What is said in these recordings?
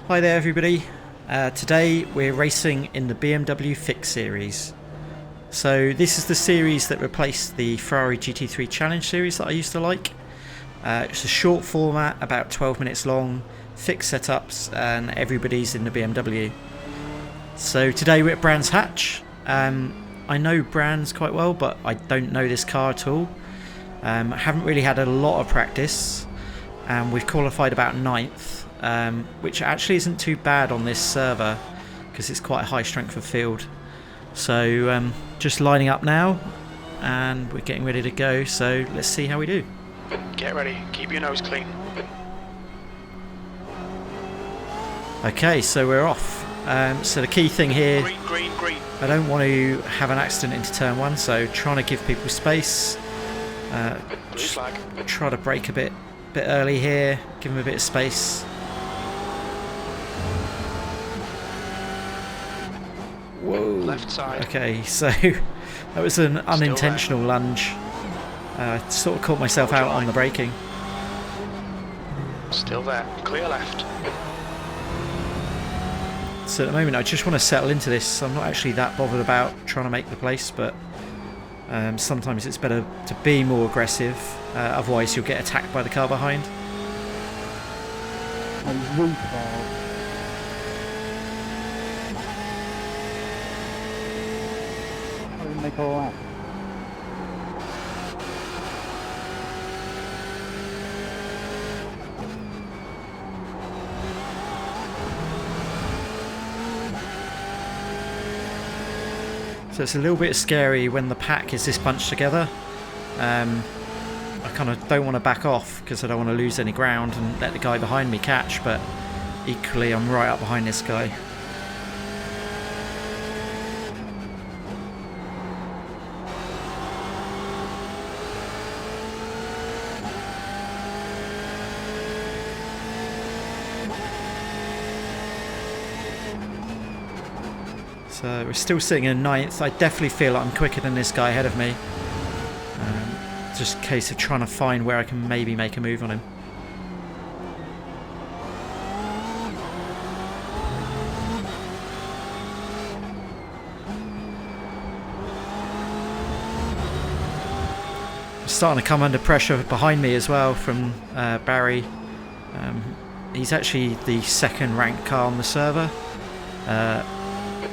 Hi there everybody, today we're racing in the BMW Series. So this is the series that replaced the Ferrari GT3 Challenge Series that I used to like. It's a short format, about 12 minutes long, fixed setups, and everybody's in the BMW. So today we're at Brands Hatch. I know Brands quite well, but I don't know this car at all. I haven't really had a lot of practice, and we've qualified about 9th. Which actually isn't too bad on this server because it's quite a high strength of field. So just lining up now and we're getting ready to go, so let's see how we do. Get ready, keep your nose clean. Okay, so we're off. So the key thing here, green. I don't want to have an accident into turn 1, so trying to give people space. Just try to brake a bit early here, give them a bit of space. Whoa. Left side. Okay, so that was an unintentional lunge. Sort of caught myself out on the braking. Still there. Clear left. So at the moment I just want to settle into this. I'm not actually that bothered about trying to make the place, but sometimes it's better to be more aggressive, otherwise you'll get attacked by the car behind. Make all that. So it's a little bit scary when the pack is this bunched together. I kind of don't want to back off because I don't want to lose any ground and let the guy behind me catch, but equally I'm right up behind this guy. So we're still sitting in 9th. I definitely feel like I'm quicker than this guy ahead of me. Just a case of trying to find where I can maybe make a move on him. I'm starting to come under pressure behind me as well from Barry. He's actually the second ranked car on the server.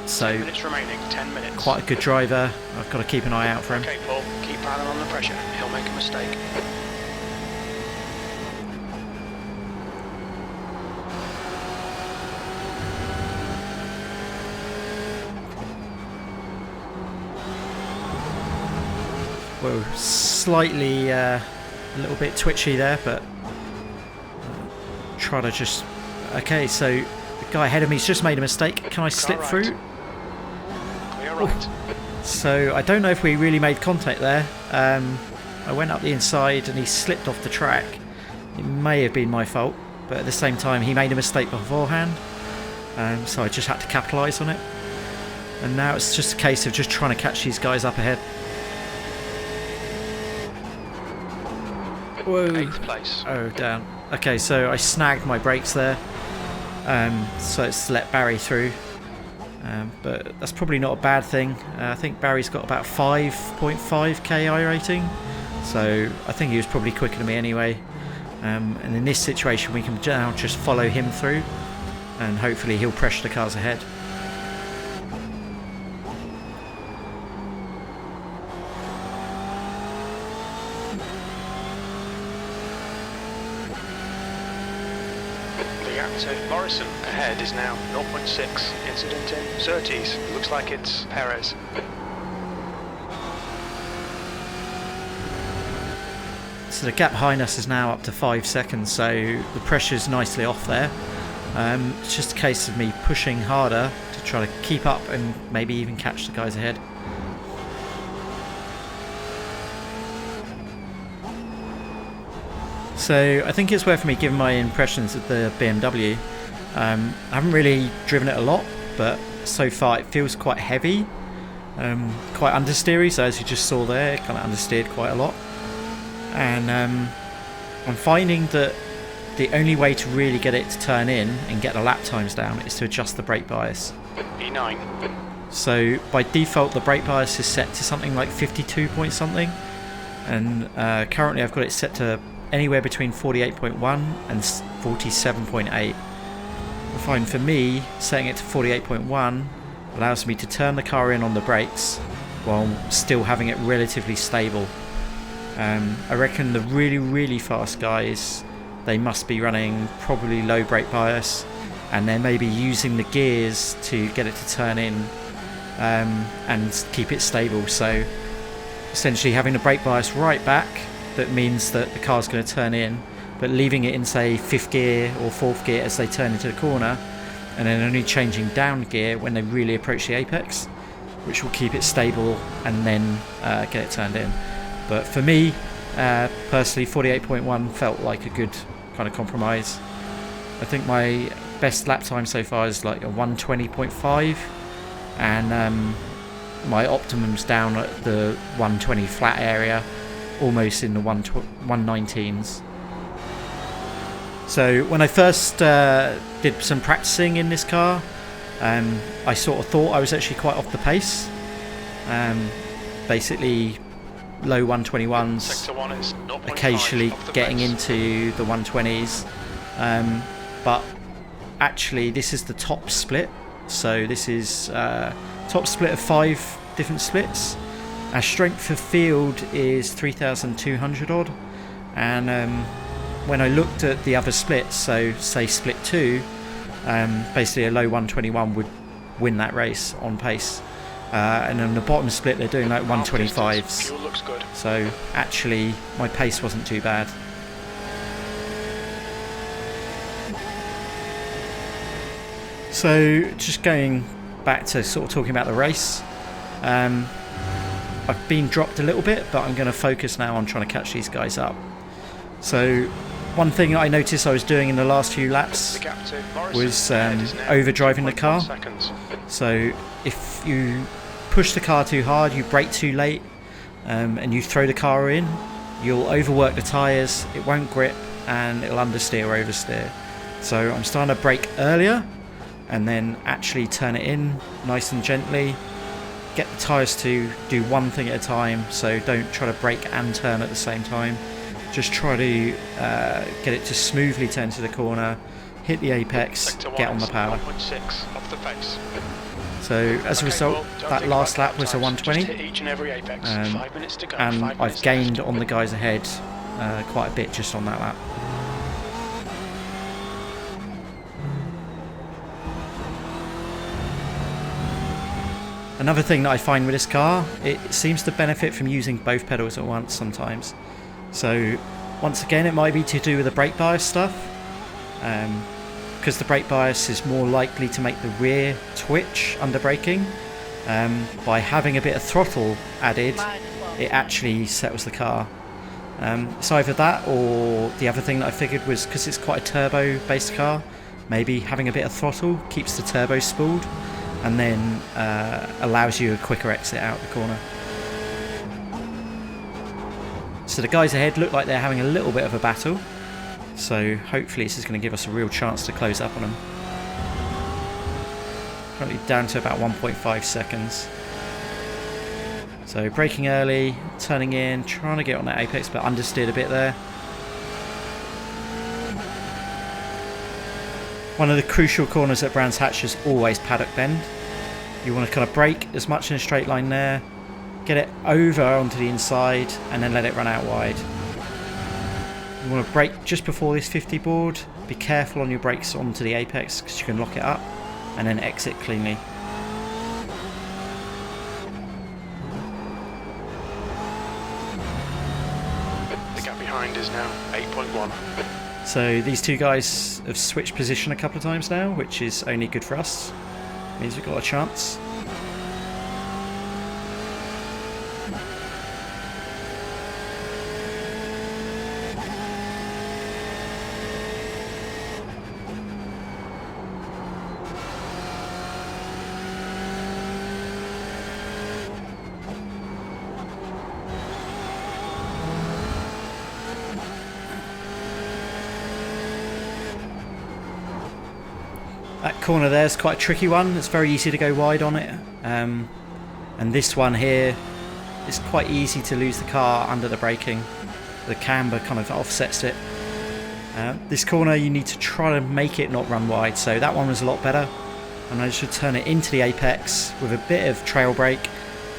So 10 minutes remaining, 10 minutes. Quite a good driver. I've got to keep an eye out for him. Okay, Paul, keep piling on the pressure. He'll make a mistake. Whoa, slightly a little bit twitchy there, but try to just... Okay, so the guy ahead of me's just made a mistake. Can I slip through? Right. So I don't know if we really made contact there. I went up the inside and he slipped off the track. It may have been my fault, but at the same time he made a mistake beforehand, so I just had to capitalise on it. And now it's just a case of just trying to catch these guys up ahead. Whoa. 8th place. Oh damn. Okay, so I snagged my brakes there, so it's let Barry through. But that's probably not a bad thing. I think Barry's got about 5.5k iRating, so I think he was probably quicker than me anyway. And in this situation we can now just follow him through and hopefully he'll pressure the cars ahead. So Morrison ahead is now 0.6. Incident in Surtees. Looks like it's Perez. So the gap behind us is now up to 5 seconds, so the pressure's nicely off there. It's just a case of me pushing harder to try to keep up and maybe even catch the guys ahead. So I think it's worth me giving my impressions of the BMW. I haven't really driven it a lot, but so far it feels quite heavy, quite understeery, so as you just saw there, it kind of understeered quite a lot. And I'm finding that the only way to really get it to turn in and get the lap times down is to adjust the brake bias. E9. So by default the brake bias is set to something like 52 point something, and currently I've got it set to anywhere between 48.1 and 47.8. I find for me setting it to 48.1 allows me to turn the car in on the brakes while still having it relatively stable. I reckon the really fast guys, they must be running probably low brake bias, and they're maybe using the gears to get it to turn in and keep it stable. So essentially having the brake bias right back, that means that the car's going to turn in, but leaving it in say 5th gear or 4th gear as they turn into the corner, and then only changing down gear when they really approach the apex, which will keep it stable and then get it turned in. But for me, personally, 48.1 felt like a good kind of compromise. I think my best lap time so far is like a 120.5, and my optimum's down at the 120 flat area, almost in the 119s. So when I first did some practicing in this car, I sort of thought I was actually quite off the pace. Basically low 121s, occasionally getting into the 120s, but actually this is the top split. So this is top split of 5 different splits. Our strength of field is 3,200 odd, and when I looked at the other splits, so say split 2, basically a low 121 would win that race on pace, and on the bottom split they're doing like 125s. Fuel looks good. So actually my pace wasn't too bad. So just going back to sort of talking about the race, I've been dropped a little bit, but I'm going to focus now on trying to catch these guys up. So one thing that I noticed I was doing in the last few laps was overdriving the car. So if you push the car too hard, you brake too late, and you throw the car in, you'll overwork the tyres, it won't grip, and it'll understeer or oversteer. So I'm starting to brake earlier and then actually turn it in nice and gently. Get the tyres to do one thing at a time, so don't try to brake and turn at the same time. Just try to get it to smoothly turn to the corner, hit the apex, get on the power. So as a result, that last lap was a 120, and I've gained on the guys ahead quite a bit just on that lap. Another thing that I find with this car, it seems to benefit from using both pedals at once sometimes. So once again, it might be to do with the brake bias stuff, because the brake bias is more likely to make the rear twitch under braking. By having a bit of throttle added, it actually settles the car. It's either that, or the other thing that I figured was because it's quite a turbo based car, maybe having a bit of throttle keeps the turbo spooled and then allows you a quicker exit out the corner. So the guys ahead look like they're having a little bit of a battle, so hopefully this is going to give us a real chance to close up on them. Currently down to about 1.5 seconds. So braking early, turning in, trying to get on that apex, but understeered a bit there. One of the crucial corners at Brands Hatch is always paddock bend. You want to kind of brake as much in a straight line there, get it over onto the inside, and then let it run out wide. You want to brake just before this 50 board. Be careful on your brakes onto the apex because you can lock it up, and then exit cleanly. The gap behind is now 8.1. So these two guys have switched position a couple of times now, which is only good for us. Means we've got a chance. That corner there is quite a tricky one. It's very easy to go wide on it. And this one here is quite easy to lose the car under the braking. The camber kind of offsets it. This corner you need to try to make it not run wide, so that one was a lot better. And I should turn it into the apex with a bit of trail brake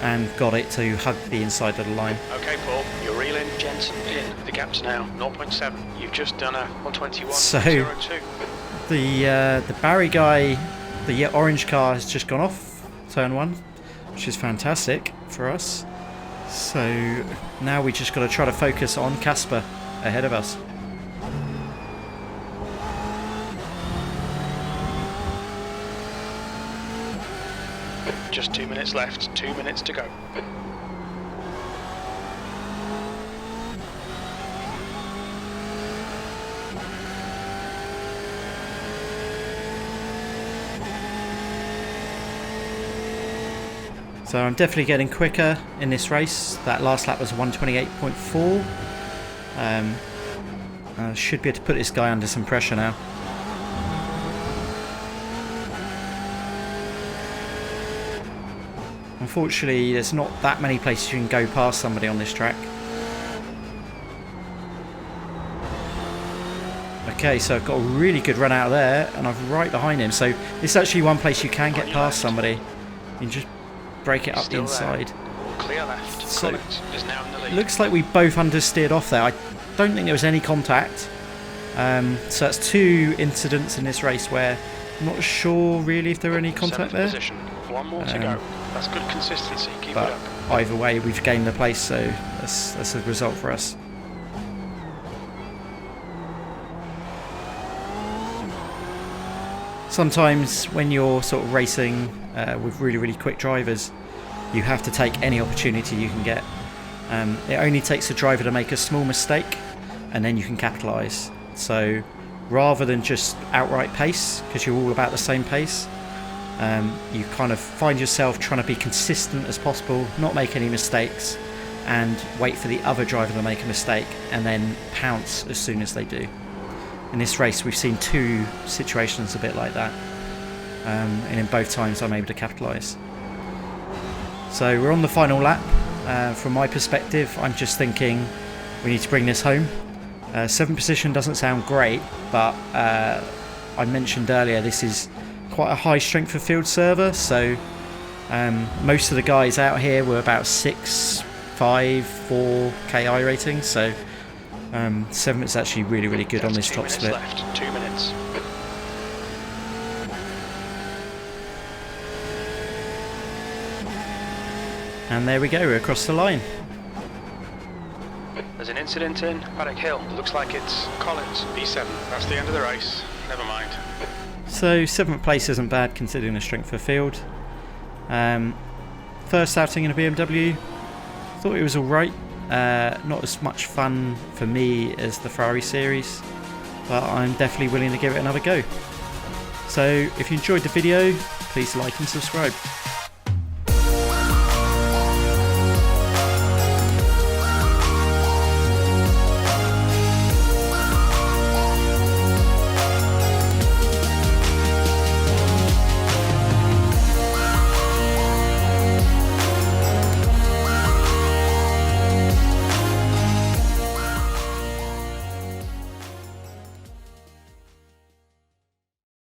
and got it to hug the inside of the line. Okay, Paul, you're reeling Jensen in. The gap's now 0.7. You've just done a 121.02. So the Barry guy, the orange car, has just gone off turn 1, which is fantastic for us. So now we just got to try to focus on Casper ahead of us. Just 2 minutes left, 2 minutes to go. So I'm definitely getting quicker in this race. That last lap was 128.4. I should be able to put this guy under some pressure now. Unfortunately, there's not that many places you can go past somebody on this track. Okay, so I've got a really good run out of there, and I'm right behind him. So this is actually one place you can get past somebody. You can just break it up the inside. Clear left. So Collins is now in the lead. it looks like we both understeered off there. I don't think there was any contact. So that's 2 incidents in this race where I'm not sure really if there were any contact there. Position. One more to go. That's good consistency. Keep it But up. either way, we've gained the place, so that's a result for us. Sometimes when you're sort of racing with really quick drivers, you have to take any opportunity you can get. It only takes a driver to make a small mistake and then you can capitalise. So rather than just outright pace, because you're all about the same pace, you kind of find yourself trying to be consistent as possible, not make any mistakes, and wait for the other driver to make a mistake and then pounce as soon as they do. In this race we've seen 2 situations a bit like that, and in both times I'm able to capitalise. So we're on the final lap. From my perspective, I'm just thinking we need to bring this home. 7th position doesn't sound great, but I mentioned earlier this is quite a high strength of field server, so most of the guys out here were about 6, 5, 4 KI ratings, so 7th is actually really good on this top split. Left. 2 minutes. And there we go, we're across the line. There's an incident in Paddock Hill. Looks like it's Collins, B7. That's the end of the race. Never mind. So 7th place isn't bad considering the strength of field. First outing in a BMW, thought it was alright. Not as much fun for me as the Ferrari Series, but I'm definitely willing to give it another go. So if you enjoyed the video, please like and subscribe.